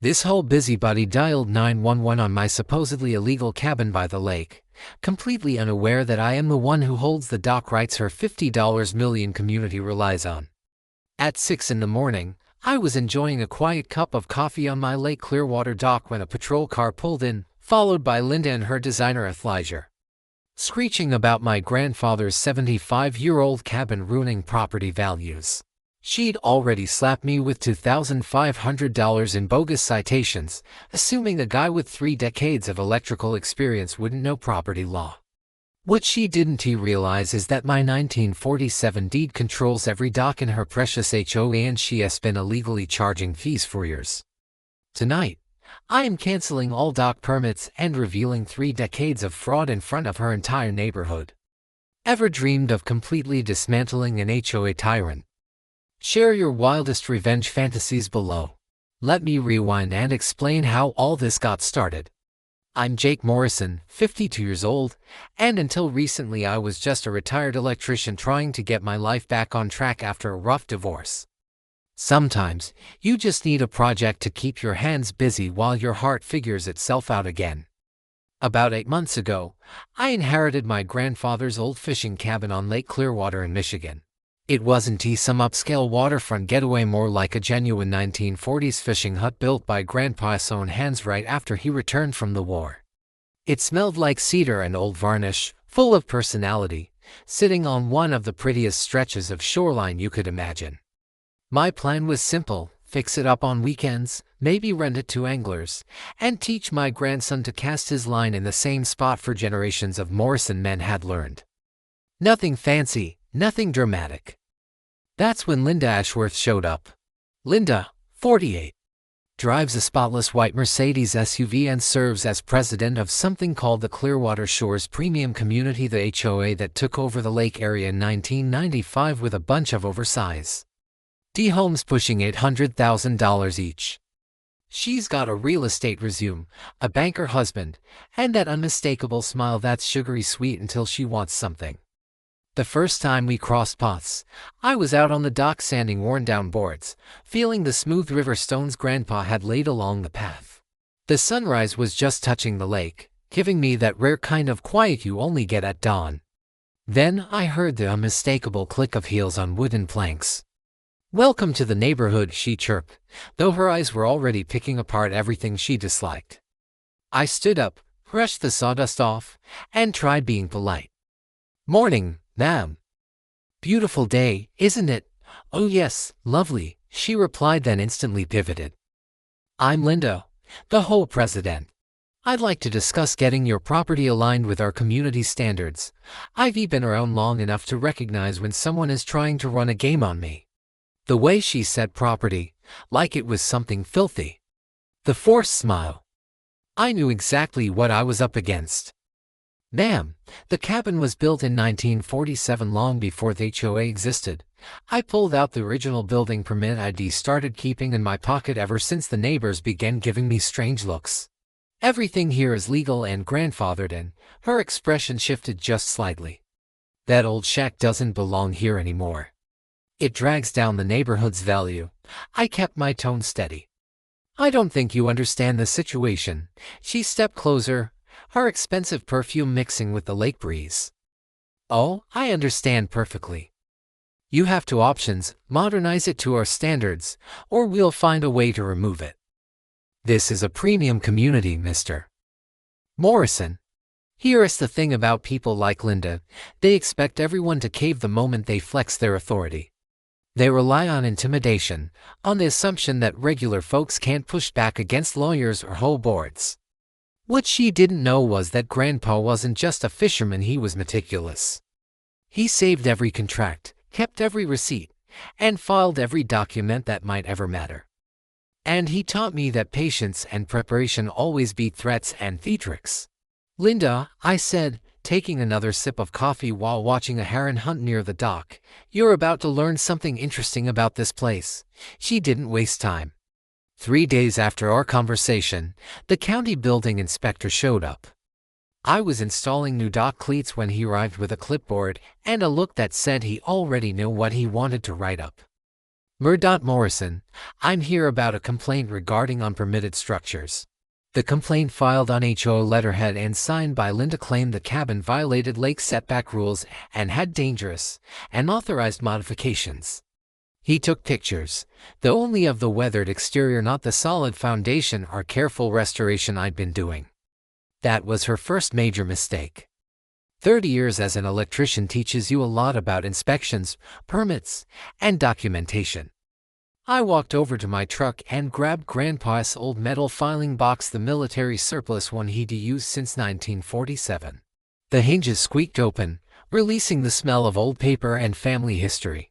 This whole busybody dialed 911 on my supposedly illegal cabin by the lake, completely unaware that I am the one who holds the dock rights her $50 million community relies on. At 6 in the morning, I was enjoying a quiet cup of coffee on my Lake Clearwater dock when a patrol car pulled in, followed by Linda and her designer athleisure, screeching about my grandfather's 75-year-old cabin ruining property values. She'd already slapped me with $2,500 in bogus citations, assuming a guy with 3 decades of electrical experience wouldn't know property law. What she didn't realize is that my 1947 deed controls every dock in her precious HOA, and she has been illegally charging fees for years. Tonight, I am canceling all dock permits and revealing 3 decades of fraud in front of her entire neighborhood. Ever dreamed of completely dismantling an HOA tyrant? Share your wildest revenge fantasies below. Let me rewind and explain how all this got started. I'm Jake Morrison, 52 years old, and until recently I was just a retired electrician trying to get my life back on track after a rough divorce. Sometimes, you just need a project to keep your hands busy while your heart figures itself out again. About 8 months ago, I inherited my grandfather's old fishing cabin on Lake Clearwater in Michigan. It wasn't some upscale waterfront getaway, more like a genuine 1940s fishing hut built by Grandpa's own hands right after he returned from the war. It smelled like cedar and old varnish, full of personality, sitting on one of the prettiest stretches of shoreline you could imagine. My plan was simple: fix it up on weekends, maybe rent it to anglers, and teach my grandson to cast his line in the same spot for generations of Morrison men had learned. Nothing fancy, nothing dramatic. That's when Linda Ashworth showed up. Linda, 48, drives a spotless white Mercedes SUV and serves as president of something called the Clearwater Shores Premium Community, the HOA that took over the lake area in 1995 with a bunch of oversized homes pushing $800,000 each. She's got a real estate resume, a banker husband, and that unmistakable smile that's sugary sweet until she wants something. The first time we crossed paths, I was out on the dock sanding worn-down boards, feeling the smooth river stones Grandpa had laid along the path. The sunrise was just touching the lake, giving me that rare kind of quiet you only get at dawn. Then I heard the unmistakable click of heels on wooden planks. "Welcome to the neighborhood," she chirped, though her eyes were already picking apart everything she disliked. I stood up, brushed the sawdust off, and tried being polite. "Morning, ma'am. Beautiful day, isn't it?" "Oh yes, lovely," she replied, then instantly pivoted. "I'm Linda, the HOA president. I'd like to discuss getting your property aligned with our community standards. I've been around long enough to recognize when someone is trying to run a game on me." The way she said property, like it was something filthy. The forced smile. I knew exactly what I was up against. "Ma'am, the cabin was built in 1947, long before the HOA existed." I pulled out the original building permit I'd started keeping in my pocket ever since the neighbors began giving me strange looks. "Everything here is legal and grandfathered in." Her expression shifted just slightly. "That old shack doesn't belong here anymore. It drags down the neighborhood's value." I kept my tone steady. "I don't think you understand the situation." She stepped closer, her expensive perfume mixing with the lake breeze. "Oh, I understand perfectly. You have 2 options: modernize it to our standards, or we'll find a way to remove it. This is a premium community, Mr. Morrison. Here's the thing about people like Linda: they expect everyone to cave the moment they flex their authority. They rely on intimidation, on the assumption that regular folks can't push back against lawyers or HOA boards." What she didn't know was that Grandpa wasn't just a fisherman, he was meticulous. He saved every contract, kept every receipt, and filed every document that might ever matter. And he taught me that patience and preparation always beat threats and theatrics. "Linda," I said, taking another sip of coffee while watching a heron hunt near the dock, "you're about to learn something interesting about this place." She didn't waste time. 3 days after our conversation, the county building inspector showed up. I was installing new dock cleats when he arrived with a clipboard and a look that said he already knew what he wanted to write up. Morrison, I'm here about a complaint regarding unpermitted structures. The complaint filed on HOA letterhead and signed by Linda claimed the cabin violated lake setback rules and had dangerous, unauthorized modifications. He took pictures, though only of the weathered exterior, not the solid foundation or careful restoration I'd been doing. That was her first major mistake. 30 years as an electrician teaches you a lot about inspections, permits, and documentation. I walked over to my truck and grabbed Grandpa's old metal filing box, the military surplus one he'd used since 1947. The hinges squeaked open, releasing the smell of old paper and family history.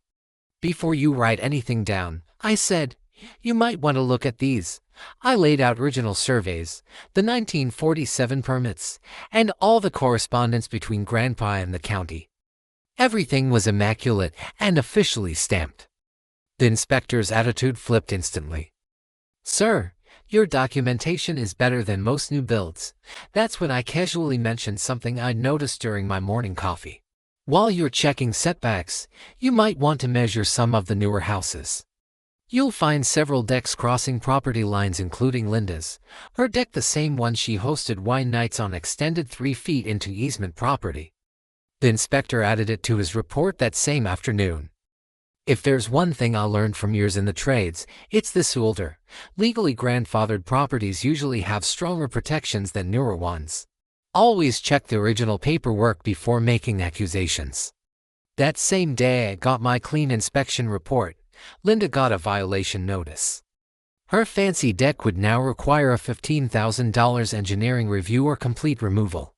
Before you write anything down, I said, you might want to look at these. I laid out original surveys, the 1947 permits, and all the correspondence between Grandpa and the county. Everything was immaculate and officially stamped. The inspector's attitude flipped instantly. Sir, your documentation is better than most new builds. That's when I casually mentioned something I'd noticed during my morning coffee. While you're checking setbacks, you might want to measure some of the newer houses. You'll find several decks crossing property lines, including Linda's. Her deck, the same one she hosted wine nights on, extended 3 feet into easement property. The inspector added it to his report that same afternoon. If there's one thing I learned from years in the trades, it's this: older, legally grandfathered properties usually have stronger protections than newer ones. Always check the original paperwork before making accusations. That same day I got my clean inspection report, Linda got a violation notice. Her fancy deck would now require a $15,000 engineering review or complete removal.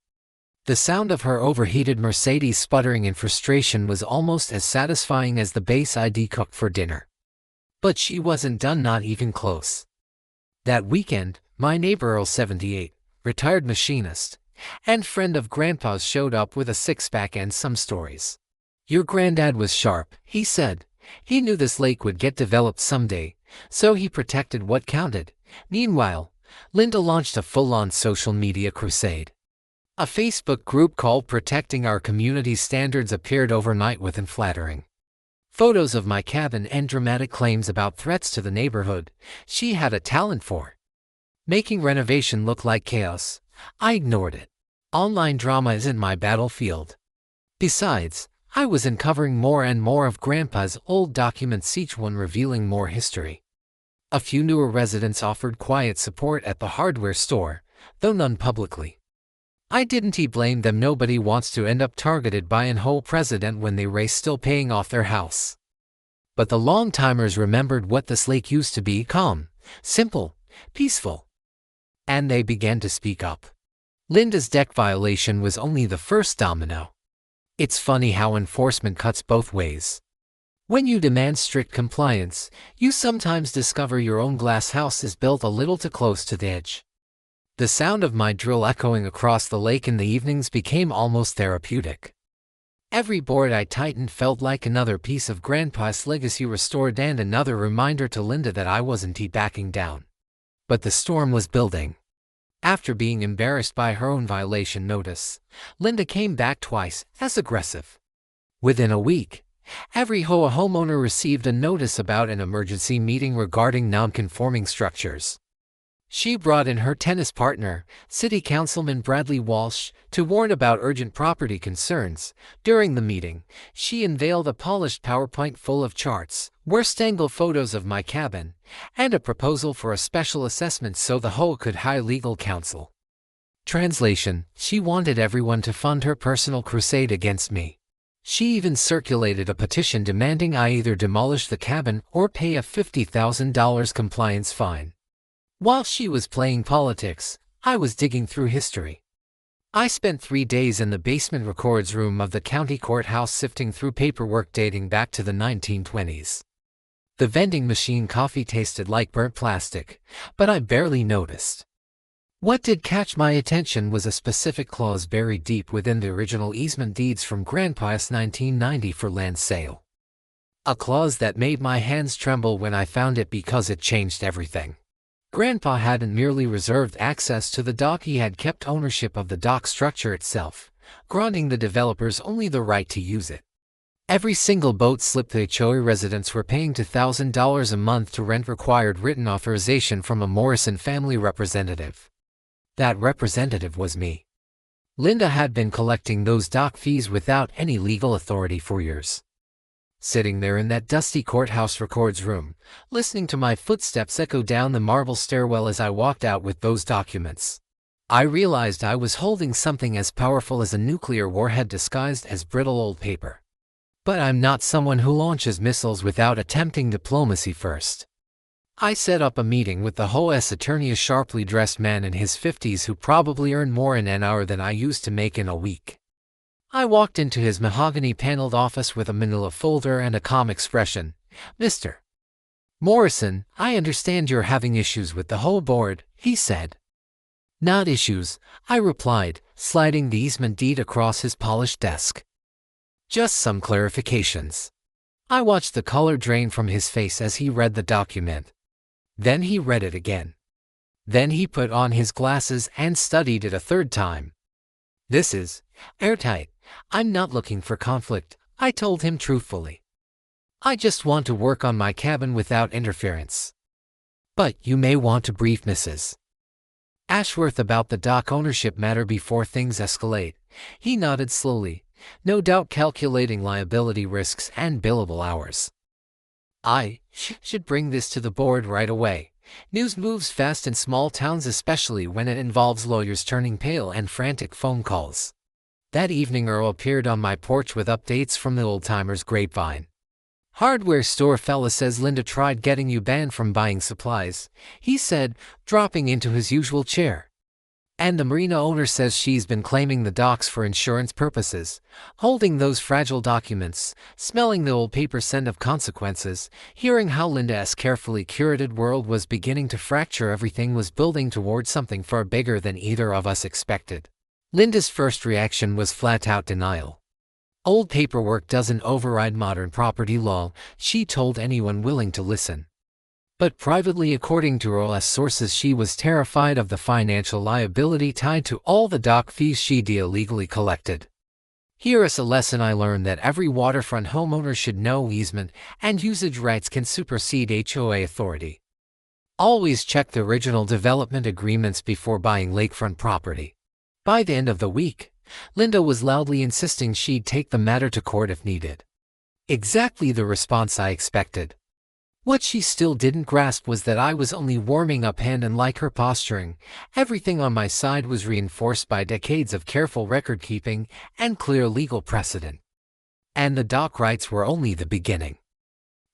The sound of her overheated Mercedes sputtering in frustration was almost as satisfying as the base I'd cooked for dinner. But she wasn't done, not even close. That weekend, my neighbor Earl, 78, retired machinist, and friend of Grandpa's, showed up with a six-pack and some stories. Your granddad was sharp, he said. He knew this lake would get developed someday, so he protected what counted. Meanwhile, Linda launched a full-on social media crusade. A Facebook group called Protecting Our Community Standards appeared overnight with unflattering photos of my cabin and dramatic claims about threats to the neighborhood. She had a talent for making renovation look like chaos. I ignored it. Online drama isn't my battlefield. Besides, I was uncovering more and more of Grandpa's old documents, each one revealing more history. A few newer residents offered quiet support at the hardware store, though none publicly. I didn't blame them. Nobody wants to end up targeted by an HOA president when they race still paying off their house. But the long-timers remembered what this lake used to be: calm, simple, peaceful. And they began to speak up. Linda's deck violation was only the first domino. It's funny how enforcement cuts both ways. When you demand strict compliance, you sometimes discover your own glass house is built a little too close to the edge. The sound of my drill echoing across the lake in the evenings became almost therapeutic. Every board I tightened felt like another piece of Grandpa's legacy restored, and another reminder to Linda that I wasn't backing down. But the storm was building. After being embarrassed by her own violation notice, Linda came back twice, as aggressive. Within a week, every HOA homeowner received a notice about an emergency meeting regarding non-conforming structures. She brought in her tennis partner, City Councilman Bradley Walsh, to warn about urgent property concerns. During the meeting, she unveiled a polished PowerPoint full of charts, worst-angle photos of my cabin, and a proposal for a special assessment so the HOA could hire legal counsel. Translation: she wanted everyone to fund her personal crusade against me. She even circulated a petition demanding I either demolish the cabin or pay a $50,000 compliance fine. While she was playing politics, I was digging through history. I spent 3 days in the basement records room of the county courthouse sifting through paperwork dating back to the 1920s. The vending machine coffee tasted like burnt plastic, but I barely noticed. What did catch my attention was a specific clause buried deep within the original easement deeds from Grandpa's 1990 for land sale. A clause that made my hands tremble when I found it because it changed everything. Grandpa hadn't merely reserved access to the dock, he had kept ownership of the dock structure itself, granting the developers only the right to use it. Every single boat slip the HOA residents were paying $2,000 a month to rent required written authorization from a Morrison family representative. That representative was me. Linda had been collecting those dock fees without any legal authority for years. Sitting there in that dusty courthouse records room, listening to my footsteps echo down the marble stairwell as I walked out with those documents, I realized I was holding something as powerful as a nuclear warhead disguised as brittle old paper. But I'm not someone who launches missiles without attempting diplomacy first. I set up a meeting with the HOA's attorney, a sharply dressed man in his 50s who probably earned more in an hour than I used to make in a week. I walked into his mahogany-paneled office with a manila folder and a calm expression. "Mr. Morrison, I understand you're having issues with the HOA board," he said. "Not issues," I replied, sliding the easement deed across his polished desk. "Just some clarifications." I watched the color drain from his face as he read the document. Then he read it again. Then he put on his glasses and studied it a third time. "This is airtight. I'm not looking for conflict," I told him truthfully. "I just want to work on my cabin without interference. But you may want to brief Mrs. Ashworth about the dock ownership matter before things escalate." He nodded slowly, no doubt calculating liability risks and billable hours. "I should bring this to the board right away. News moves fast in small towns, especially when it involves lawyers turning pale and frantic phone calls." That evening Earl appeared on my porch with updates from the old-timers' grapevine. "Hardware store fella says Linda tried getting you banned from buying supplies," he said, dropping into his usual chair. "And the marina owner says she's been claiming the docks for insurance purposes." Holding those fragile documents, smelling the old paper scent of consequences, hearing how Linda's carefully curated world was beginning to fracture, everything was building toward something far bigger than either of us expected. Linda's first reaction was flat-out denial. "Old paperwork doesn't override modern property law," she told anyone willing to listen. But privately, according to Earl's sources, she was terrified of the financial liability tied to all the dock fees she'd illegally collected. Here is a lesson I learned that every waterfront homeowner should know: easement and usage rights can supersede HOA authority. Always check the original development agreements before buying lakefront property. By the end of the week, Linda was loudly insisting she'd take the matter to court if needed. Exactly the response I expected. What she still didn't grasp was that I was only warming up, and unlike her posturing, everything on my side was reinforced by decades of careful record-keeping and clear legal precedent. And the dock rights were only the beginning.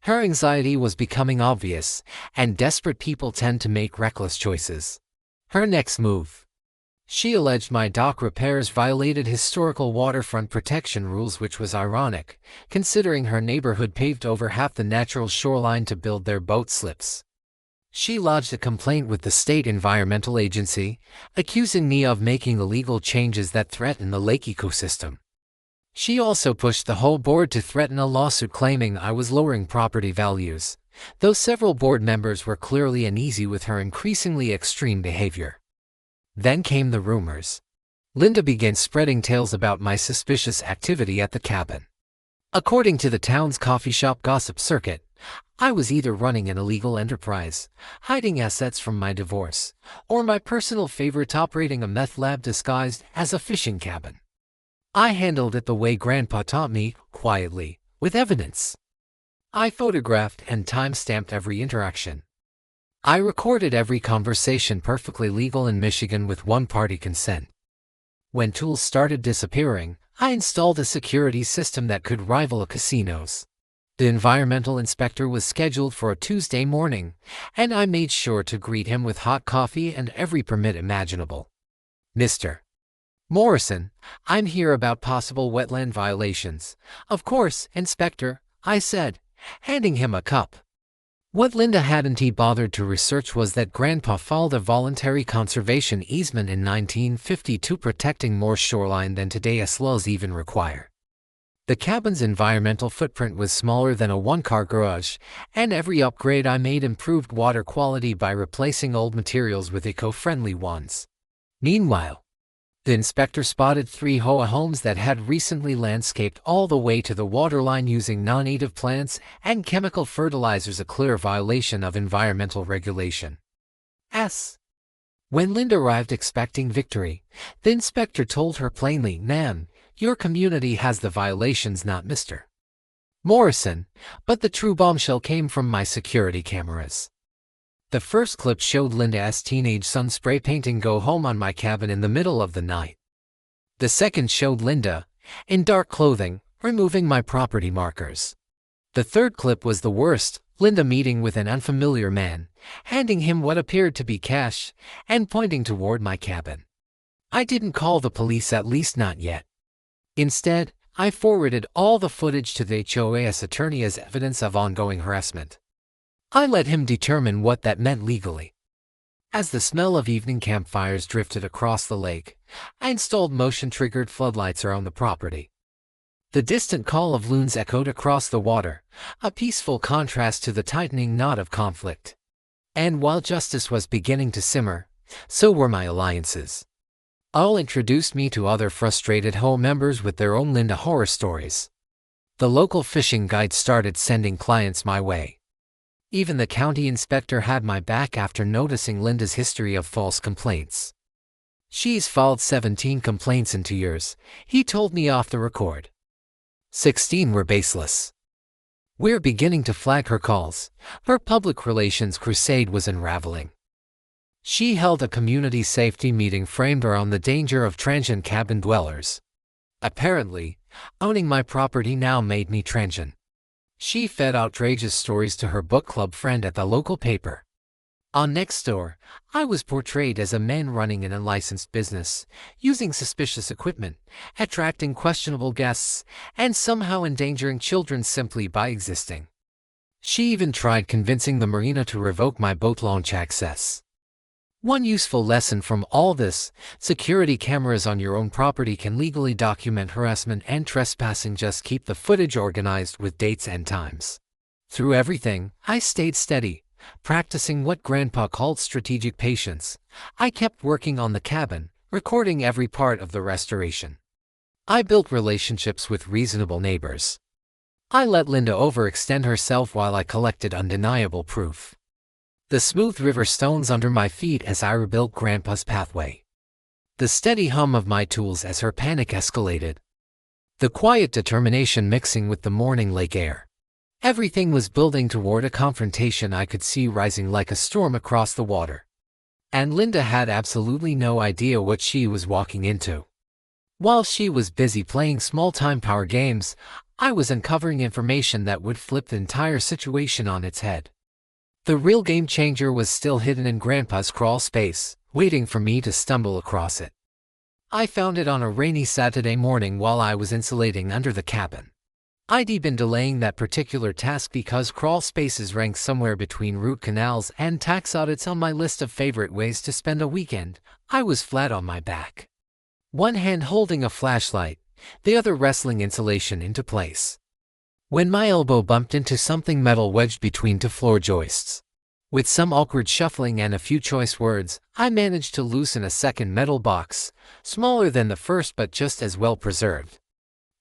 Her anxiety was becoming obvious, and desperate people tend to make reckless choices. Her next move. She alleged my dock repairs violated historical waterfront protection rules, which was ironic, considering her neighborhood paved over half the natural shoreline to build their boat slips. She lodged a complaint with the state environmental agency, accusing me of making illegal changes that threaten the lake ecosystem. She also pushed the whole board to threaten a lawsuit claiming I was lowering property values, though several board members were clearly uneasy with her increasingly extreme behavior. Then came the rumors. Linda began spreading tales about my suspicious activity at the cabin. According to the town's coffee shop gossip circuit, I was either running an illegal enterprise, hiding assets from my divorce, or my personal favorite, operating a meth lab disguised as a fishing cabin. I handled it the way Grandpa taught me, quietly, with evidence. I photographed and time-stamped every interaction. I recorded every conversation, perfectly legal in Michigan with one-party consent. When tools started disappearing, I installed a security system that could rival a casino's. The environmental inspector was scheduled for a Tuesday morning, and I made sure to greet him with hot coffee and every permit imaginable. "Mr. Morrison, I'm here about possible wetland violations." "Of course, Inspector," I said, handing him a cup. What Linda hadn't bothered to research was that Grandpa filed a voluntary conservation easement in 1952 protecting more shoreline than today's laws even require. The cabin's environmental footprint was smaller than a one-car garage, and every upgrade I made improved water quality by replacing old materials with eco-friendly ones. Meanwhile, The inspector spotted 3 HOA homes that had recently landscaped all the way to the waterline using non-native plants and chemical fertilizers, a clear violation of environmental regulation. When Linda arrived expecting victory, the inspector told her plainly, "Ma'am, your community has the violations, not Mr. Morrison," but the true bombshell came from my security cameras. The first clip showed Linda's teenage son spray painting "Go Home" on my cabin in the middle of the night. The second showed Linda, in dark clothing, removing my property markers. The third clip was the worst, Linda meeting with an unfamiliar man, handing him what appeared to be cash, and pointing toward my cabin. I didn't call the police, at least not yet. Instead, I forwarded all the footage to the HOA's attorney as evidence of ongoing harassment. I let him determine what that meant legally. As the smell of evening campfires drifted across the lake, I installed motion-triggered floodlights around the property. The distant call of loons echoed across the water, a peaceful contrast to the tightening knot of conflict. And while justice was beginning to simmer, so were my alliances. All introduced me to other frustrated HOA members with their own Linda horror stories. The local fishing guide started sending clients my way. Even the county inspector had my back after noticing Linda's history of false complaints. "She's filed 17 complaints in 2 years," he told me off the record. 16 were baseless. We're beginning to flag her calls. Her public relations crusade was unraveling. She held a community safety meeting framed around the danger of transient cabin dwellers. Apparently, owning my property now made me transient. She fed outrageous stories to her book club friend at the local paper. On Nextdoor, I was portrayed as a man running an unlicensed business, using suspicious equipment, attracting questionable guests, and somehow endangering children simply by existing. She even tried convincing the marina to revoke my boat launch access. One useful lesson from all this: security cameras on your own property can legally document harassment and trespassing. Just keep the footage organized with dates and times. Through everything, I stayed steady, practicing what Grandpa called strategic patience. I kept working on the cabin, recording every part of the restoration. I built relationships with reasonable neighbors. I let Linda overextend herself while I collected undeniable proof. The smooth river stones under my feet as I rebuilt Grandpa's pathway. The steady hum of my tools as her panic escalated. The quiet determination mixing with the morning lake air. Everything was building toward a confrontation I could see rising like a storm across the water. And Linda had absolutely no idea what she was walking into. While she was busy playing small-time power games, I was uncovering information that would flip the entire situation on its head. The real game changer was still hidden in Grandpa's crawl space, waiting for me to stumble across it. I found it on a rainy Saturday morning while I was insulating under the cabin. I'd been delaying that particular task because crawl spaces rank somewhere between root canals and tax audits on my list of favorite ways to spend a weekend. I was flat on my back, one hand holding a flashlight, the other wrestling insulation into place, when my elbow bumped into something metal wedged between 2 floor joists. With some awkward shuffling and a few choice words, I managed to loosen a second metal box, smaller than the first but just as well preserved.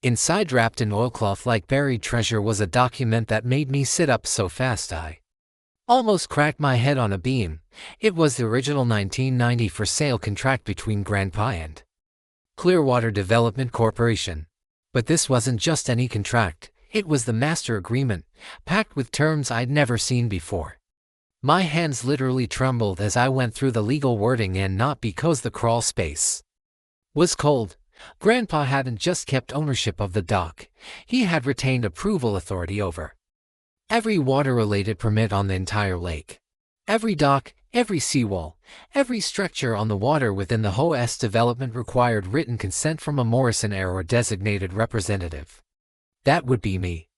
Inside, wrapped in oilcloth like buried treasure, was a document that made me sit up so fast I almost cracked my head on a beam. It was the original 1990 for sale contract between Grandpa and Clearwater Development Corporation. But this wasn't just any contract. It was the master agreement, packed with terms I'd never seen before. My hands literally trembled as I went through the legal wording, and not because the crawl space was cold. Grandpa hadn't just kept ownership of the dock, he had retained approval authority over every water-related permit on the entire lake. Every dock, every seawall, every structure on the water within the HOA's development required written consent from a Morrison heir or designated representative. That would be me.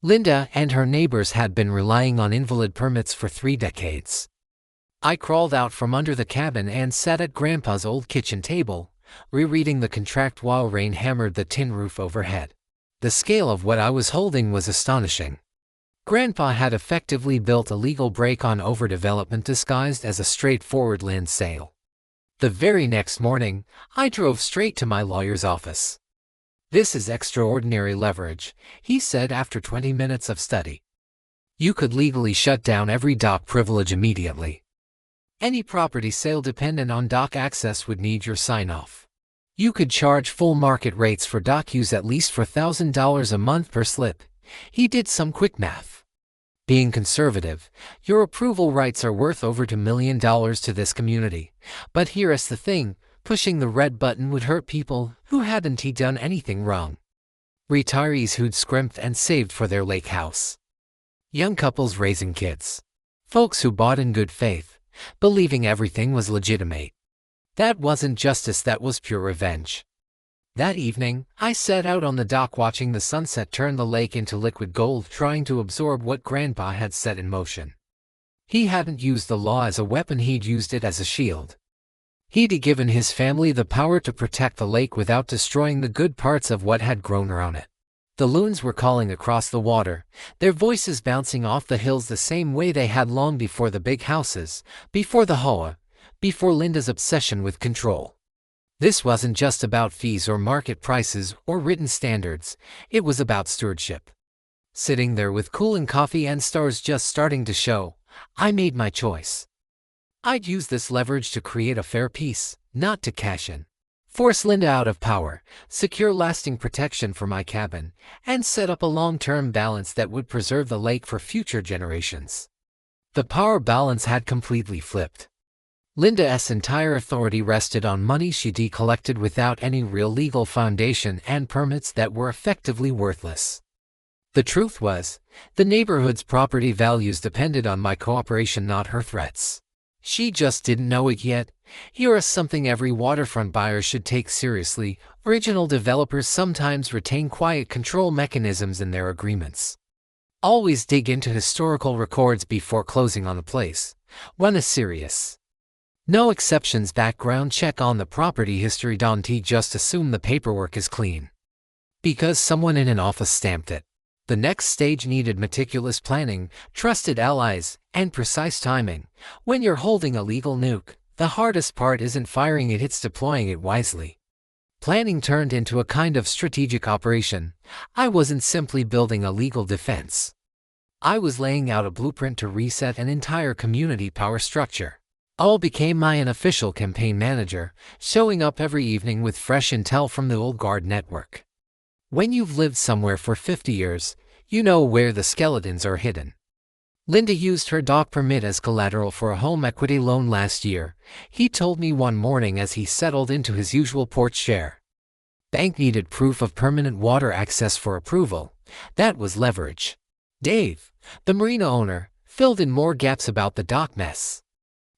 Linda and her neighbors had been relying on invalid permits for 3 decades. I crawled out from under the cabin and sat at Grandpa's old kitchen table, rereading the contract while rain hammered the tin roof overhead. The scale of what I was holding was astonishing. Grandpa had effectively built a legal break on overdevelopment disguised as a straightforward land sale. The very next morning, I drove straight to my lawyer's office. "This is extraordinary leverage," he said after 20 minutes of study. "You could legally shut down every dock privilege immediately. Any property sale dependent on dock access would need your sign-off. You could charge full market rates for dock use at least $4,000 a month per slip." He did some quick math. "Being conservative, your approval rights are worth over $2 million to this community. But here's the thing, pushing the red button would hurt people who hadn't done anything wrong. Retirees who'd scrimped and saved for their lake house. Young couples raising kids. Folks who bought in good faith, believing everything was legitimate. That wasn't justice, that was pure revenge." That evening, I sat out on the dock watching the sunset turn the lake into liquid gold, trying to absorb what Grandpa had set in motion. He hadn't used the law as a weapon, he'd used it as a shield. He'd given his family the power to protect the lake without destroying the good parts of what had grown around it. The loons were calling across the water, their voices bouncing off the hills the same way they had long before the big houses, before the HOA, before Linda's obsession with control. This wasn't just about fees or market prices or written standards, it was about stewardship. Sitting there with cooling coffee and stars just starting to show, I made my choice. I'd use this leverage to create a fair peace, not to cash in. Force Linda out of power, secure lasting protection for my cabin, and set up a long-term balance that would preserve the lake for future generations. The power balance had completely flipped. Linda's entire authority rested on money she'd collected without any real legal foundation and permits that were effectively worthless. The truth was, the neighborhood's property values depended on my cooperation, not her threats. She just didn't know it yet. Here is something every waterfront buyer should take seriously. Original developers sometimes retain quiet control mechanisms in their agreements. Always dig into historical records before closing on a place. One is serious. No exceptions, background check on the property history. Don't just assume the paperwork is clean because someone in an office stamped it. The next stage needed meticulous planning, trusted allies, and precise timing. When you're holding a legal nuke, the hardest part isn't firing it, it's deploying it wisely. Planning turned into a kind of strategic operation. I wasn't simply building a legal defense. I was laying out a blueprint to reset an entire community power structure. All became my unofficial campaign manager, showing up every evening with fresh intel from the old guard network. When you've lived somewhere for 50 years, you know where the skeletons are hidden. Linda used her dock permit as collateral for a home equity loan last year, he told me one morning as he settled into his usual porch chair. Bank needed proof of permanent water access for approval. That was leverage. Dave, the marina owner, filled in more gaps about the dock mess.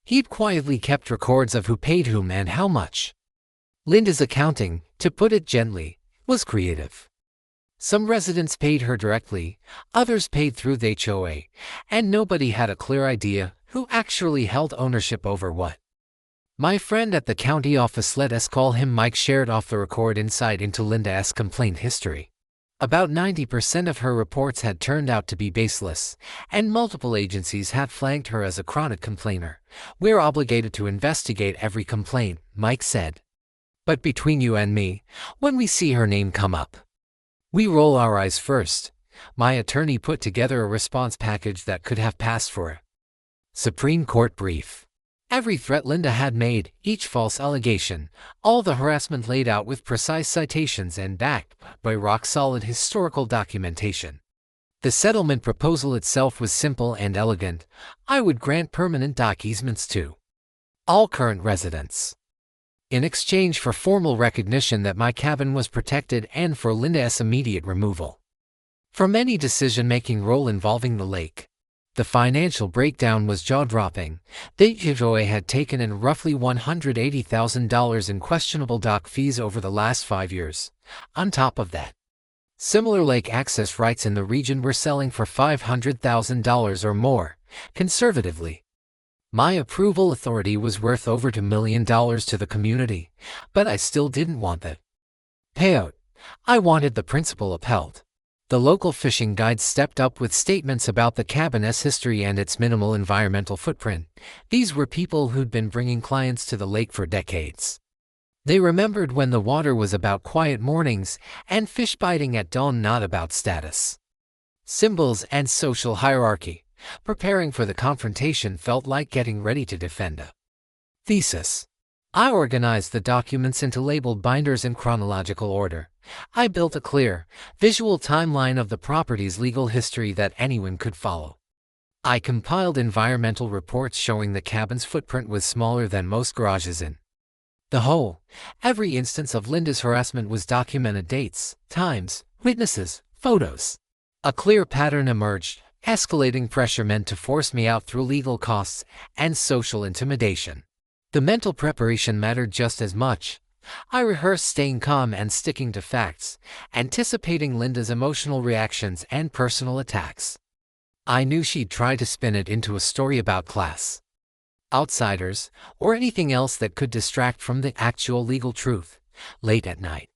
He'd quietly kept records of who paid whom and how much. Linda's accounting, to put it gently, was creative. Some residents paid her directly, others paid through the HOA, and nobody had a clear idea who actually held ownership over what. My friend at the county office, let us call him Mike, shared off the record insight into Linda's complaint history. About 90% of her reports had turned out to be baseless, and multiple agencies had flagged her as a chronic complainer. We're obligated to investigate every complaint, Mike said. But between you and me, when we see her name come up, we roll our eyes first. My attorney put together a response package that could have passed for a Supreme Court brief. Every threat Linda had made, each false allegation, all the harassment laid out with precise citations and backed by rock-solid historical documentation. The settlement proposal itself was simple and elegant. I would grant permanent dock easements to all current residents, in exchange for formal recognition that my cabin was protected and for Linda's immediate removal from any decision-making role involving the lake. The financial breakdown was jaw-dropping. The HOA had taken in roughly $180,000 in questionable dock fees over the last 5 years. On top of that, similar lake access rights in the region were selling for $500,000 or more, conservatively. My approval authority was worth over $2 million to the community, but I still didn't want the payout. I wanted the principle upheld. The local fishing guides stepped up with statements about the cabin's history and its minimal environmental footprint. These were people who'd been bringing clients to the lake for decades. They remembered when the water was about quiet mornings and fish biting at dawn, not about status symbols and social hierarchy. Preparing for the confrontation felt like getting ready to defend a thesis. I organized the documents into labeled binders in chronological order. I built a clear, visual timeline of the property's legal history that anyone could follow. I compiled environmental reports showing the cabin's footprint was smaller than most garages in the whole. Every instance of Linda's harassment was documented: dates, times, witnesses, photos. A clear pattern emerged. Escalating pressure meant to force me out through legal costs and social intimidation. The mental preparation mattered just as much. I rehearsed staying calm and sticking to facts, anticipating Linda's emotional reactions and personal attacks. I knew she'd try to spin it into a story about class, outsiders, or anything else that could distract from the actual legal truth. Late at night,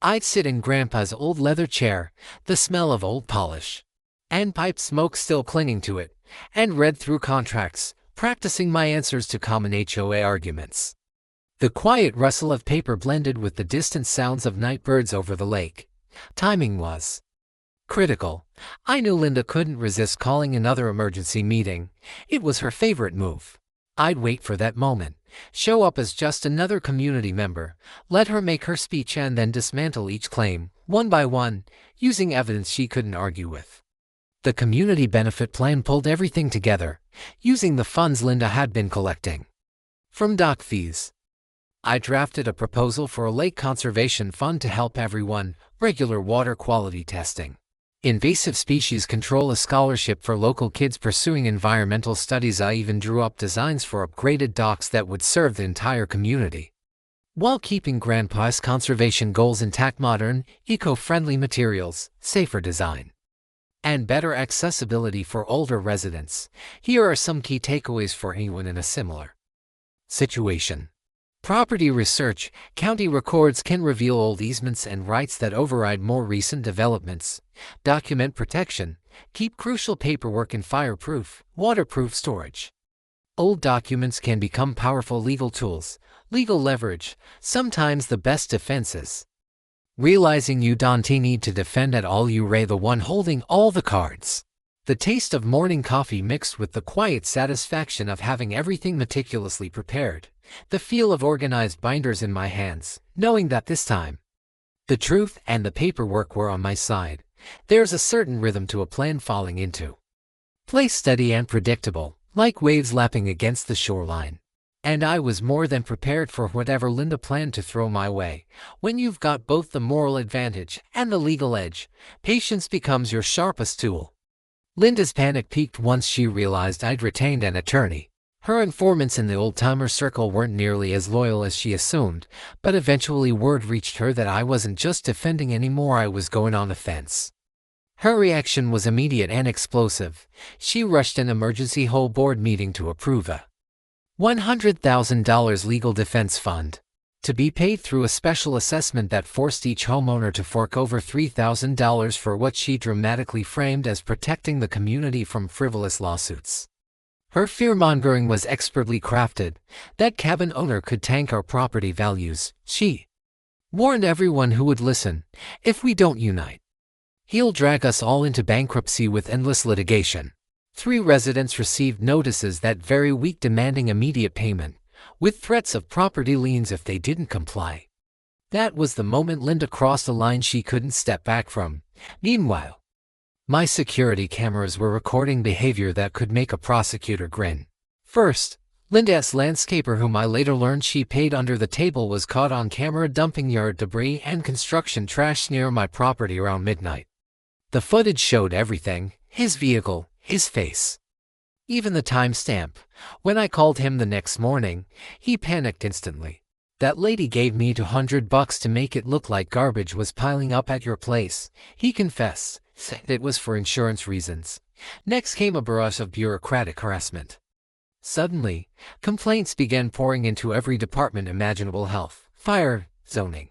I'd sit in Grandpa's old leather chair, the smell of old polish and pipe smoke still clinging to it, and read through contracts, practicing my answers to common HOA arguments. The quiet rustle of paper blended with the distant sounds of night birds over the lake. Timing was critical. I knew Linda couldn't resist calling another emergency meeting. It was her favorite move. I'd wait for that moment, show up as just another community member, let her make her speech, and then dismantle each claim, one by one, using evidence she couldn't argue with. The community benefit plan pulled everything together, using the funds Linda had been collecting from dock fees. I drafted a proposal for a lake conservation fund to help everyone, regular water quality testing, invasive species control, a scholarship for local kids pursuing environmental studies. I even drew up designs for upgraded docks that would serve the entire community, while keeping Grandpa's conservation goals intact: modern, eco-friendly materials, safer design, and better accessibility for older residents. Here are some key takeaways for anyone in a similar situation. Property research. County records can reveal old easements and rights that override more recent developments. Document protection. Keep crucial paperwork in fireproof, waterproof storage. Old documents can become powerful legal tools. Legal leverage. Sometimes the best defenses realizing you don't need to defend at all. You are the one holding all the cards. The taste of morning coffee mixed with the quiet satisfaction of having everything meticulously prepared. The feel of organized binders in my hands, knowing that this time the truth and the paperwork were on my side. There's a certain rhythm to a plan falling into place, steady and predictable, like waves lapping against the shoreline. And I was more than prepared for whatever Linda planned to throw my way. When you've got both the moral advantage and the legal edge, patience becomes your sharpest tool. Linda's panic peaked once she realized I'd retained an attorney. Her informants in the old-timer circle weren't nearly as loyal as she assumed, but eventually word reached her that I wasn't just defending anymore, I was going on offense. Her reaction was immediate and explosive. She rushed an emergency whole board meeting to approve a $100,000 legal defense fund, to be paid through a special assessment that forced each homeowner to fork over $3,000 for what she dramatically framed as protecting the community from frivolous lawsuits. Her fear-mongering was expertly crafted. That cabin owner could tank our property values, she warned everyone who would listen. If we don't unite, he'll drag us all into bankruptcy with endless litigation. 3 residents received notices that very week demanding immediate payment, with threats of property liens if they didn't comply. That was the moment Linda crossed a line she couldn't step back from. Meanwhile, my security cameras were recording behavior that could make a prosecutor grin. First, Linda's landscaper, whom I later learned she paid under the table, was caught on camera dumping yard debris and construction trash near my property around midnight. The footage showed everything: his vehicle, his face, even the timestamp. When I called him the next morning, he panicked instantly. "That lady gave me $200 to make it look like garbage was piling up at your place," he confessed. Said it was for insurance reasons. Next came a barrage of bureaucratic harassment. Suddenly, complaints began pouring into every department imaginable: health, fire, zoning,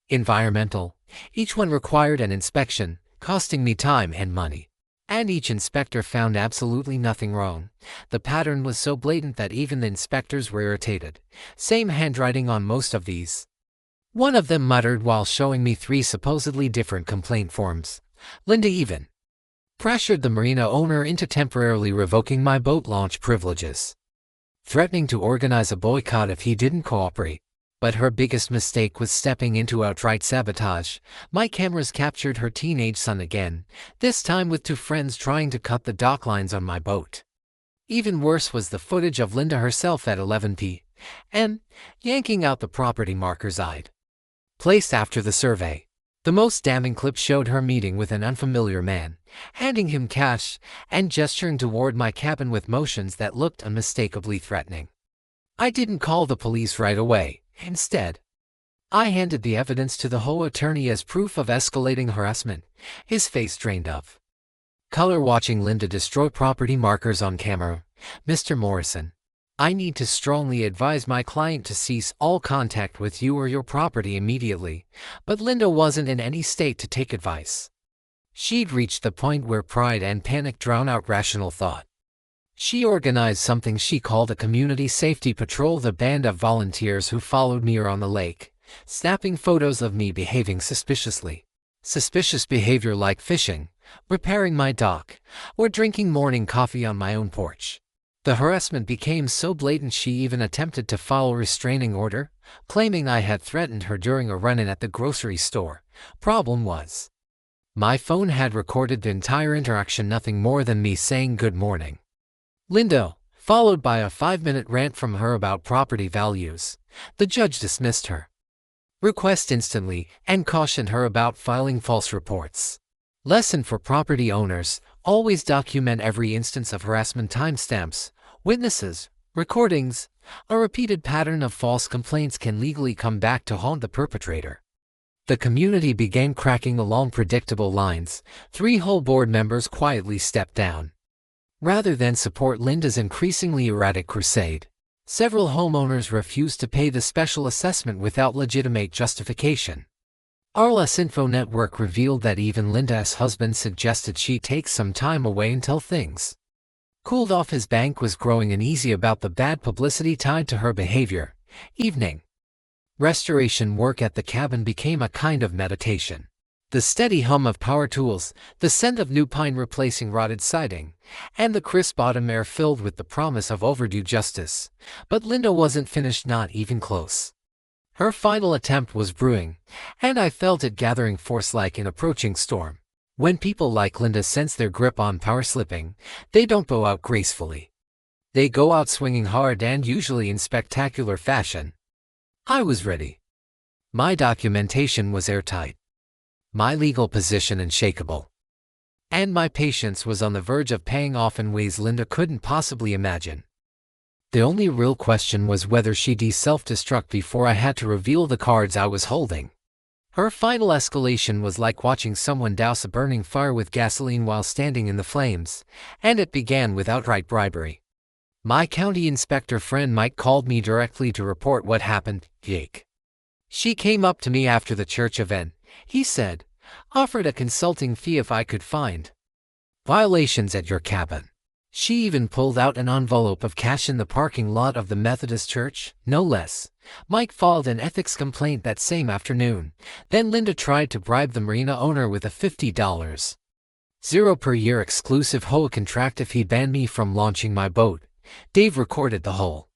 environmental. Each one required an inspection, costing me time and money. And each inspector found absolutely nothing wrong. The pattern was so blatant that even the inspectors were irritated. Same handwriting on most of these. One of them muttered while showing me 3 supposedly different complaint forms. Linda even pressured the marina owner into temporarily revoking my boat launch privileges, threatening to organize a boycott if he didn't cooperate. But her biggest mistake was stepping into outright sabotage. My cameras captured her teenage son again, this time with 2 friends trying to cut the dock lines on my boat. Even worse was the footage of Linda herself at 11 p.m. yanking out the property markers I'd placed after the survey. The most damning clip showed her meeting with an unfamiliar man, handing him cash, and gesturing toward my cabin with motions that looked unmistakably threatening. I didn't call the police right away. Instead, I handed the evidence to the HOA attorney as proof of escalating harassment, his face drained of color watching Linda destroy property markers on camera. Mr. Morrison, I need to strongly advise my client to cease all contact with you or your property immediately, but Linda wasn't in any state to take advice. She'd reached the point where pride and panic drown out rational thought. She organized something she called a community safety patrol, the band of volunteers who followed me around the lake, snapping photos of me behaving suspiciously. Suspicious behavior like fishing, repairing my dock, or drinking morning coffee on my own porch. The harassment became so blatant she even attempted to file a restraining order, claiming I had threatened her during a run-in at the grocery store. Problem was, my phone had recorded the entire interaction, nothing more than me saying good morning, Linda, followed by a 5-minute rant from her about property values. The judge dismissed her request instantly and cautioned her about filing false reports. Lesson for property owners: always document every instance of harassment. Timestamps, witnesses, recordings. A repeated pattern of false complaints can legally come back to haunt the perpetrator. The community began cracking along predictable lines. 3 whole board members quietly stepped down rather than support Linda's increasingly erratic crusade. Several homeowners refused to pay the special assessment without legitimate justification. RLS Info Network revealed that even Linda's husband suggested she take some time away until things cooled off. His bank was growing uneasy about the bad publicity tied to her behavior. Evening restoration work at the cabin became a kind of meditation. The steady hum of power tools, the scent of new pine replacing rotted siding, and the crisp autumn air filled with the promise of overdue justice. But Linda wasn't finished, not even close. Her final attempt was brewing, and I felt it gathering force like an approaching storm. When people like Linda sense their grip on power slipping, they don't bow out gracefully. They go out swinging hard, and usually in spectacular fashion. I was ready. My documentation was airtight, my legal position unshakable, and my patience was on the verge of paying off in ways Linda couldn't possibly imagine. The only real question was whether she'd self-destruct before I had to reveal the cards I was holding. Her final escalation was like watching someone douse a burning fire with gasoline while standing in the flames, and it began with outright bribery. My county inspector friend Mike called me directly to report what happened. Jake. She came up to me after the church event, he said, offered a consulting fee if I could find violations at your cabin. She even pulled out an envelope of cash in the parking lot of the Methodist church, no less. Mike filed an ethics complaint that same afternoon. Then Linda tried to bribe the marina owner with a $50 per year exclusive HOA contract if he banned me from launching my boat. Dave recorded the whole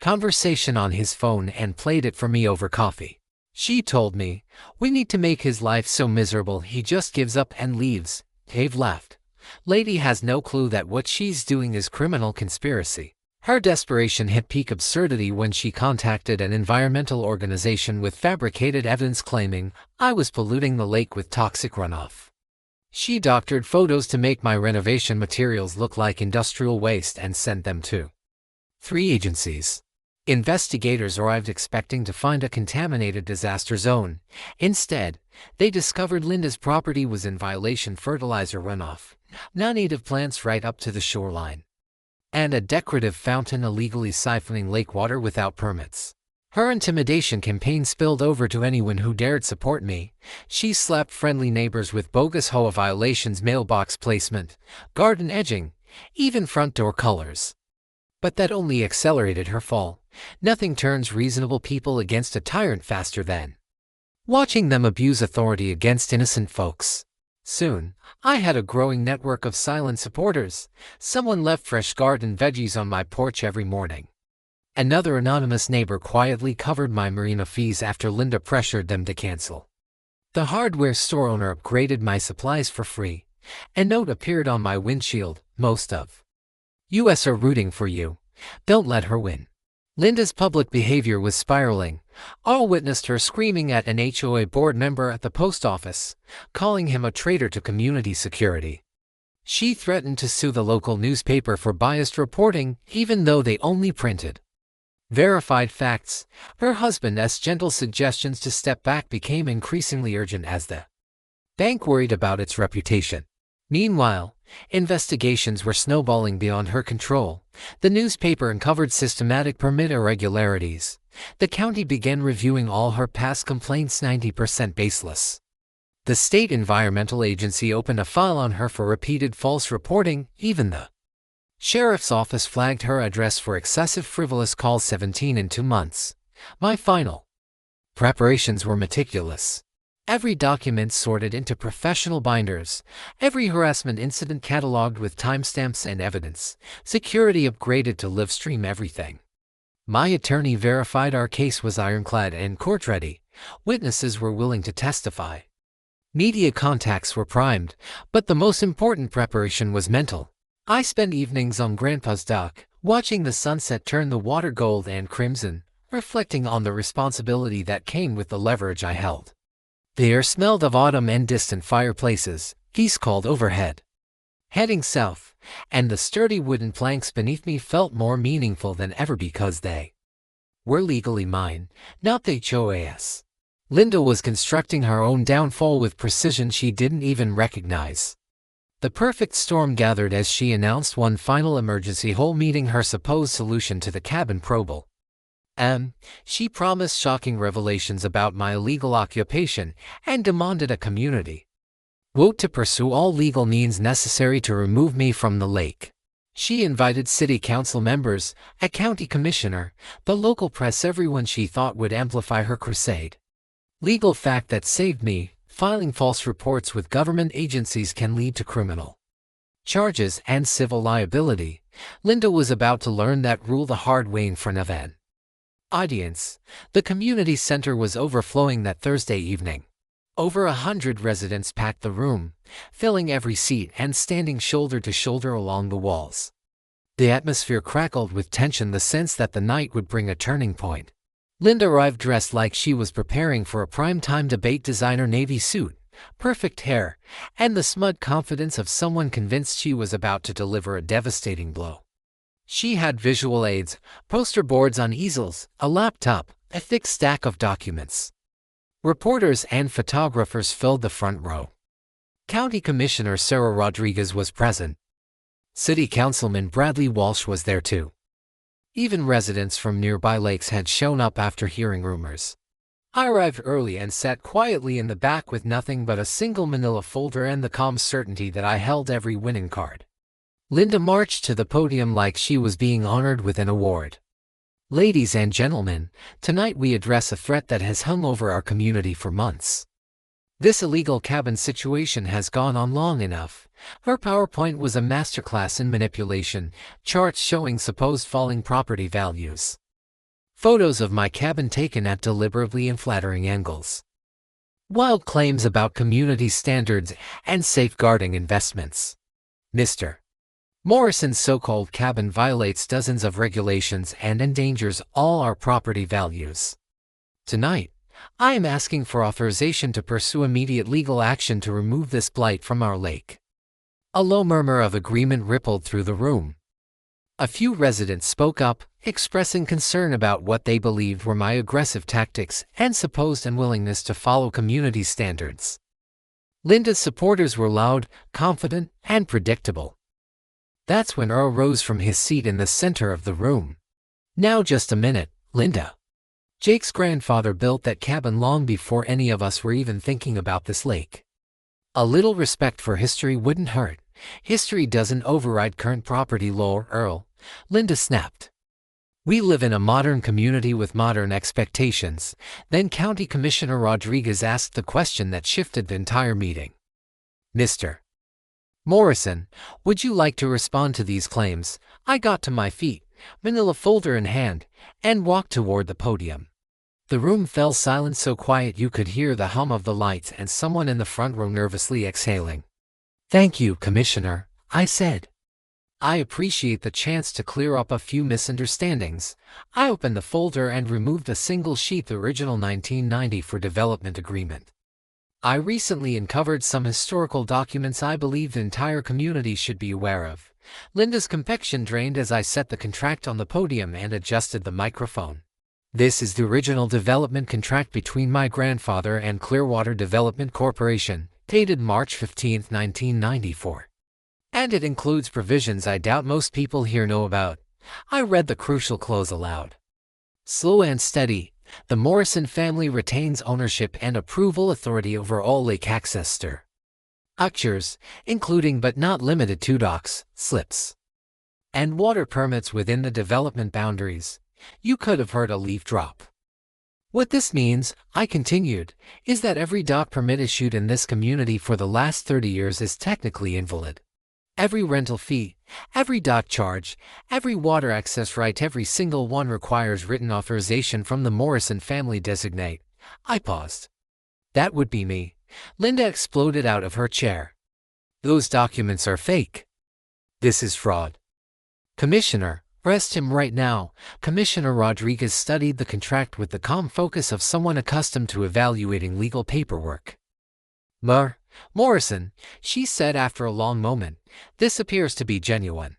conversation on his phone and played it for me over coffee. She told me, "We need to make his life so miserable he just gives up and leaves." Dave laughed. Lady has no clue that what she's doing is criminal conspiracy. Her desperation hit peak absurdity when she contacted an environmental organization with fabricated evidence claiming I was polluting the lake with toxic runoff. She doctored photos to make my renovation materials look like industrial waste and sent them to 3 agencies. Investigators arrived expecting to find a contaminated disaster zone. Instead, they discovered Linda's property was in violation: fertilizer runoff, non-native plants right up to the shoreline, and a decorative fountain illegally siphoning lake water without permits. Her intimidation campaign spilled over to anyone who dared support me. She slapped friendly neighbors with bogus HOA violations, mailbox placement, garden edging, even front door colors. But that only accelerated her fall. Nothing turns reasonable people against a tyrant faster than watching them abuse authority against innocent folks. Soon, I had a growing network of silent supporters. Someone left fresh garden veggies on my porch every morning. Another anonymous neighbor quietly covered my marina fees after Linda pressured them to cancel. The hardware store owner upgraded my supplies for free. A note appeared on my windshield: most of US are rooting for you. Don't let her win. Linda's public behavior was spiraling. All witnessed her screaming at an HOA board member at the post office, calling him a traitor to community security. She threatened to sue the local newspaper for biased reporting, even though they only printed verified facts. Her husband's gentle suggestions to step back became increasingly urgent as the bank worried about its reputation. Meanwhile, investigations were snowballing beyond her control. The newspaper uncovered systematic permit irregularities. The county began reviewing all her past complaints, 90% baseless. The state environmental agency opened a file on her for repeated false reporting. Even the sheriff's office flagged her address for excessive frivolous calls. 17 in 2 months. My final preparations were meticulous. Every document sorted into professional binders, every harassment incident cataloged with timestamps and evidence, security upgraded to live stream everything. My attorney verified our case was ironclad and court-ready. Witnesses were willing to testify. Media contacts were primed, but the most important preparation was mental. I spent evenings on Grandpa's dock, watching the sunset turn the water gold and crimson, reflecting on the responsibility that came with the leverage I held. The air smelled of autumn and distant fireplaces. Geese called overhead, heading south, and the sturdy wooden planks beneath me felt more meaningful than ever because they were legally mine, not the HOA's. Linda was constructing her own downfall with precision she didn't even recognize. The perfect storm gathered as she announced one final emergency hole meeting, her supposed solution to the cabin trouble. She promised shocking revelations about my illegal occupation and demanded a community vote to pursue all legal means necessary to remove me from the lake. She invited city council members, a county commissioner, the local press, everyone she thought would amplify her crusade. Legal fact that saved me: filing false reports with government agencies can lead to criminal charges and civil liability. Linda was about to learn that rule the hard way in front of an audience. The community center was overflowing that Thursday evening. Over 100 residents packed the room, filling every seat and standing shoulder to shoulder along the walls. The atmosphere crackled with tension, the sense that the night would bring a turning point. Linda arrived dressed like she was preparing for a prime-time debate: designer navy suit, perfect hair, and the smug confidence of someone convinced she was about to deliver a devastating blow. She had visual aids, poster boards on easels, a laptop, a thick stack of documents. Reporters and photographers filled the front row. County Commissioner Sarah Rodriguez was present. City Councilman Bradley Walsh was there too. Even residents from nearby lakes had shown up after hearing rumors. I arrived early and sat quietly in the back with nothing but a single manila folder and the calm certainty that I held every winning card. Linda marched to the podium like she was being honored with an award. Ladies and gentlemen, tonight we address a threat that has hung over our community for months. This illegal cabin situation has gone on long enough. Her PowerPoint was a masterclass in manipulation, charts showing supposed falling property values, photos of my cabin taken at deliberately unflattering angles, wild claims about community standards and safeguarding investments. Mr. Morrison's so-called cabin violates dozens of regulations and endangers all our property values. Tonight, I am asking for authorization to pursue immediate legal action to remove this blight from our lake. A low murmur of agreement rippled through the room. A few residents spoke up, expressing concern about what they believed were my aggressive tactics and supposed unwillingness to follow community standards. Linda's supporters were loud, confident, and predictable. That's when Earl rose from his seat in the center of the room. "Now just a minute, Linda," Jake's grandfather built that cabin long before any of us were even thinking about this lake. A little respect for history wouldn't hurt. History doesn't override current property law, Earl, Linda snapped. We live in a modern community with modern expectations. Then County Commissioner Rodriguez asked the question that shifted the entire meeting. Mr. Morrison, would you like to respond to these claims? I got to my feet, manila folder in hand, and walked toward the podium. The room fell silent, so quiet you could hear the hum of the lights and someone in the front row nervously exhaling. Thank you, Commissioner, I said. I appreciate the chance to clear up a few misunderstandings. I opened the folder and removed a single sheet, the original 1994 development agreement. I recently uncovered some historical documents I believe the entire community should be aware of. Linda's complexion drained as I set the contract on the podium and adjusted the microphone. This is the original development contract between my grandfather and Clearwater Development Corporation, dated March 15, 1994. And it includes provisions I doubt most people here know about. I read the crucial clause aloud. Slow and steady, the Morrison family retains ownership and approval authority over all lake access structures, including but not limited to docks, slips, and water permits within the development boundaries. You could have heard a leaf drop. What this means, I continued, is that every dock permit issued in this community for the last 30 years is technically invalid. Every rental fee, every dock charge, every water access right, every single one requires written authorization from the Morrison family designate. I paused. That would be me. Linda exploded out of her chair. Those documents are fake. This is fraud. Commissioner, arrest him right now. Commissioner Rodriguez studied the contract with the calm focus of someone accustomed to evaluating legal paperwork. Morrison, she said after a long moment, this appears to be genuine.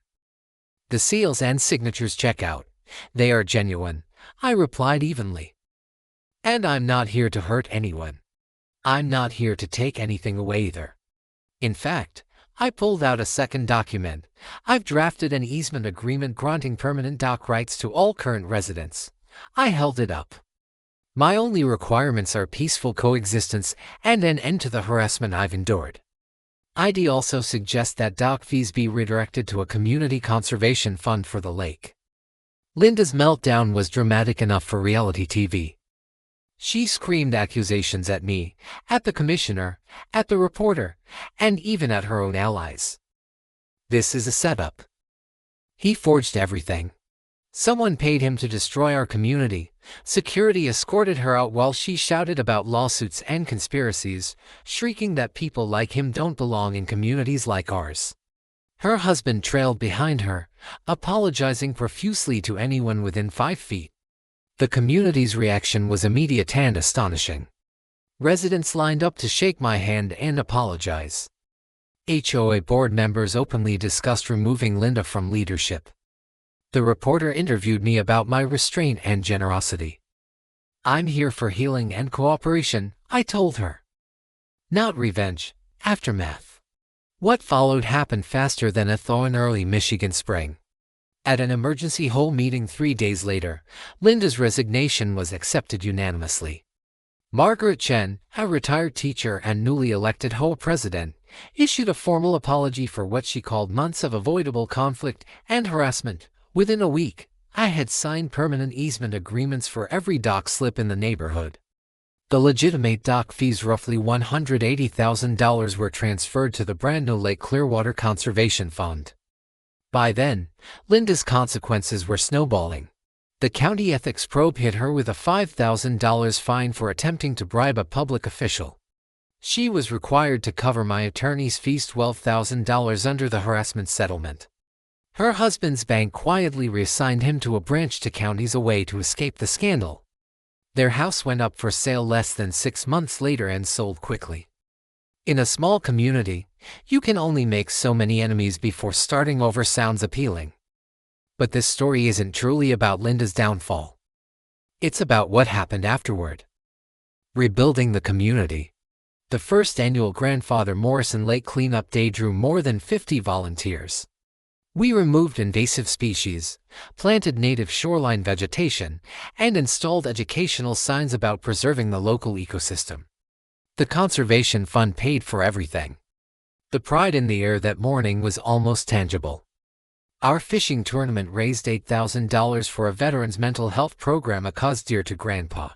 The seals and signatures check out. They are genuine, I replied evenly. And I'm not here to hurt anyone. I'm not here to take anything away either. In fact, I pulled out a second document. I've drafted an easement agreement granting permanent dock rights to all current residents. I held it up. My only requirements are peaceful coexistence and an end to the harassment I've endured. ID also suggests that dock fees be redirected to a community conservation fund for the lake. Linda's meltdown was dramatic enough for reality TV. She screamed accusations at me, at the commissioner, at the reporter, and even at her own allies. This is a setup. He forged everything. Someone paid him to destroy our community. Security escorted her out while she shouted about lawsuits and conspiracies, shrieking that people like him don't belong in communities like ours. Her husband trailed behind her, apologizing profusely to anyone within 5 feet. The community's reaction was immediate and astonishing. Residents lined up to shake my hand and apologize. HOA board members openly discussed removing Linda from leadership. The reporter interviewed me about my restraint and generosity. I'm here for healing and cooperation, I told her. Not revenge, aftermath. What followed happened faster than a thaw in early Michigan spring. At an emergency HOA meeting 3 days later, Linda's resignation was accepted unanimously. Margaret Chen, a retired teacher and newly elected HOA president, issued a formal apology for what she called months of avoidable conflict and harassment. Within a week, I had signed permanent easement agreements for every dock slip in the neighborhood. The legitimate dock fees, roughly $180,000, were transferred to the brand new Lake Clearwater Conservation Fund. By then, Linda's consequences were snowballing. The county ethics probe hit her with a $5,000 fine for attempting to bribe a public official. She was required to cover my attorney's fees, $12,000 under the harassment settlement. Her husband's bank quietly reassigned him to a branch 2 counties away to escape the scandal. Their house went up for sale less than 6 months later and sold quickly. In a small community, you can only make so many enemies before starting over sounds appealing. But this story isn't truly about Linda's downfall. It's about what happened afterward. Rebuilding the community. The first annual Grandfather Morrison Lake Cleanup Day drew more than 50 volunteers. We removed invasive species, planted native shoreline vegetation, and installed educational signs about preserving the local ecosystem. The Conservation Fund paid for everything. The pride in the air that morning was almost tangible. Our fishing tournament raised $8,000 for a veteran's mental health program, a cause dear to Grandpa.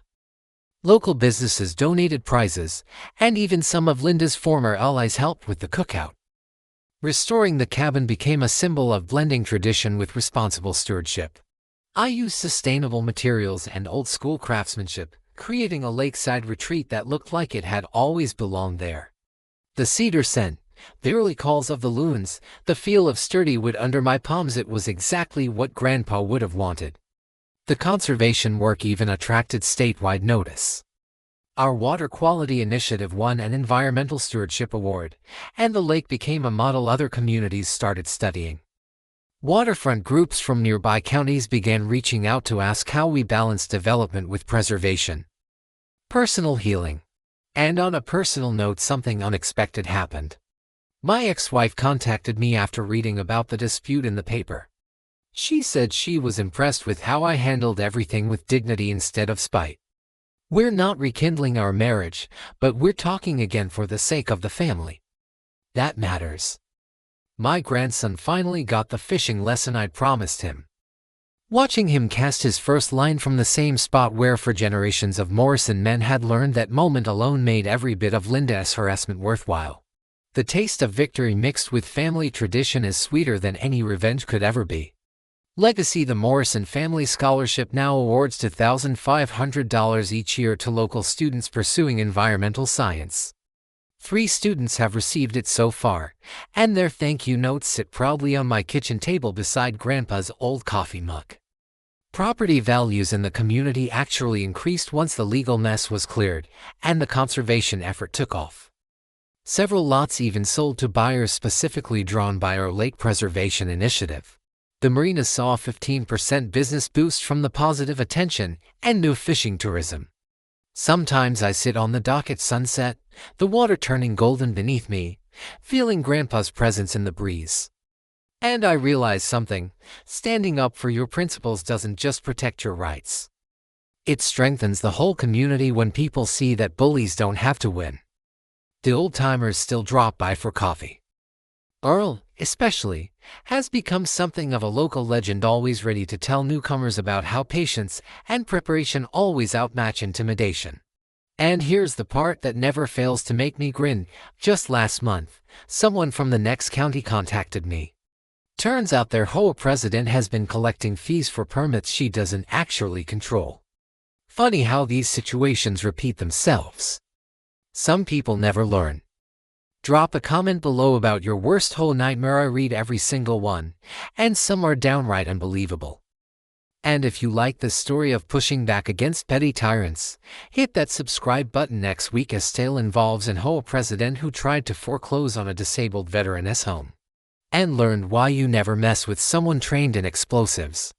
Local businesses donated prizes, and even some of Linda's former allies helped with the cookout. Restoring the cabin became a symbol of blending tradition with responsible stewardship. I used sustainable materials and old-school craftsmanship, creating a lakeside retreat that looked like it had always belonged there. The cedar scent, the early calls of the loons, the feel of sturdy wood under my palms, it was exactly what Grandpa would have wanted. The conservation work even attracted statewide notice. Our water quality initiative won an Environmental Stewardship Award, and the lake became a model other communities started studying. Waterfront groups from nearby counties began reaching out to ask how we balance development with preservation. Personal healing. And on a personal note, something unexpected happened. My ex-wife contacted me after reading about the dispute in the paper. She said she was impressed with how I handled everything with dignity instead of spite. We're not rekindling our marriage, but we're talking again for the sake of the family. That matters. My grandson finally got the fishing lesson I'd promised him. Watching him cast his first line from the same spot where for generations of Morrison men had learned, that moment alone made every bit of Linda's harassment worthwhile. The taste of victory mixed with family tradition is sweeter than any revenge could ever be. Legacy. The Morrison Family Scholarship now awards $2,500 each year to local students pursuing environmental science. 3 students have received it so far, and their thank you notes sit proudly on my kitchen table beside Grandpa's old coffee mug. Property values in the community actually increased once the legal mess was cleared, and the conservation effort took off. Several lots even sold to buyers specifically drawn by our lake preservation initiative. The marina saw a 15% business boost from the positive attention and new fishing tourism. Sometimes I sit on the dock at sunset, the water turning golden beneath me, feeling Grandpa's presence in the breeze. And I realize something: standing up for your principles doesn't just protect your rights. It strengthens the whole community when people see that bullies don't have to win. The old-timers still drop by for coffee. Earl, especially, has become something of a local legend, always ready to tell newcomers about how patience and preparation always outmatch intimidation. And here's the part that never fails to make me grin. Just last month, someone from the next county contacted me. Turns out their HOA president has been collecting fees for permits she doesn't actually control. Funny how these situations repeat themselves. Some people never learn. Drop a comment below about your worst HOA nightmare. I read every single one, and some are downright unbelievable. And if you like this story of pushing back against petty tyrants, hit that subscribe button. Next week, a tale involves an HOA president who tried to foreclose on a disabled veteran's home, and learned why you never mess with someone trained in explosives.